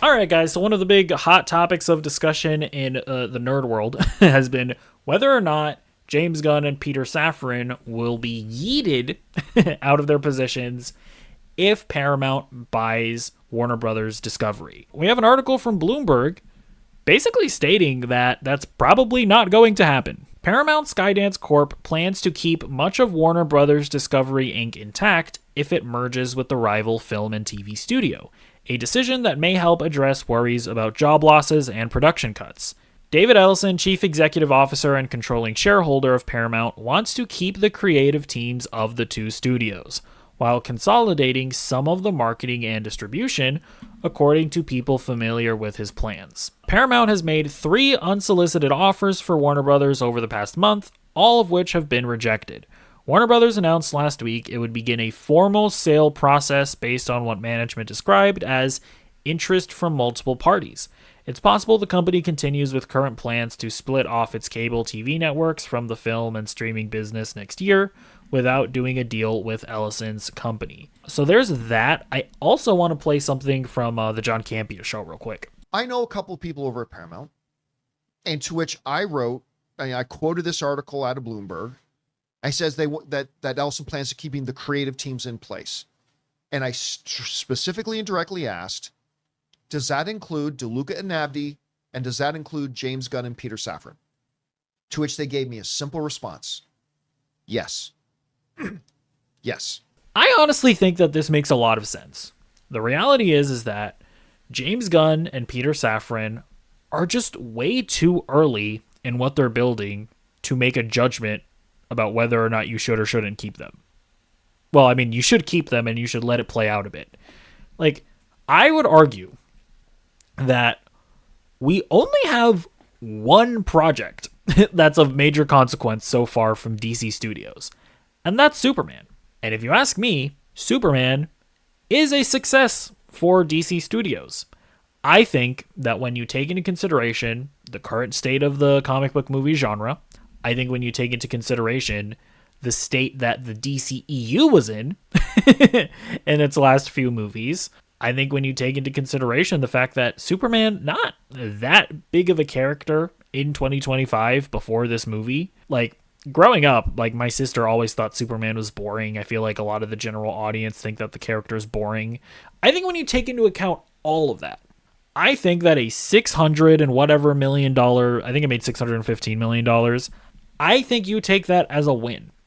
All right, guys. So one of the big hot topics of discussion in the nerd world has been whether or not James Gunn and Peter Safran will be yeeted out of their positions if Paramount buys Warner Brothers Discovery. We have an article from Bloomberg basically stating that that's probably not going to happen. Paramount Skydance Corp plans to keep much of Warner Brothers Discovery Inc. intact if it merges with the rival film and TV studio, a decision that may help address worries about job losses and production cuts. David Ellison, chief executive officer and controlling shareholder of Paramount, wants to keep the creative teams of the two studios, while consolidating some of the marketing and distribution, according to people familiar with his plans. Paramount has made 3 unsolicited offers for Warner Brothers over the past month, all of which have been rejected. Warner Brothers announced last week it would begin a formal sale process based on what management described as interest from multiple parties. It's possible the company continues with current plans to split off its cable TV networks from the film and streaming business next year without doing a deal with Ellison's company. So there's that. I also want to play something from the John Campea show real quick. I know a couple of people over at Paramount, and to which I wrote, I quoted this article out of Bloomberg. I says that Ellison plans to keeping the creative teams in place. And I specifically and directly asked, does that include DeLuca and Navdi, and does that include James Gunn and Peter Safran? To which they gave me a simple response. Yes. Yes. I honestly think that this makes a lot of sense. The reality is that James Gunn and Peter Safran are just way too early in what they're building to make a judgment about whether or not you should or shouldn't keep them. Well, I mean, you should keep them and you should let it play out a bit. Like, I would argue that we only have one project that's of major consequence so far from DC Studios, and that's Superman. And if you ask me, Superman is a success for DC Studios. I think that when you take into consideration the current state of the comic book movie genre, I think when you take into consideration the state that the DCEU was in in its last few movies, I think when you take into consideration the fact that Superman, not that big of a character in 2025 before this movie, like growing up, like my sister always thought Superman was boring. I feel like a lot of the general audience think that the character is boring. I think when you take into account all of that, I think that a $600 and whatever $million, I think it made $615 million. I think you take that as a win.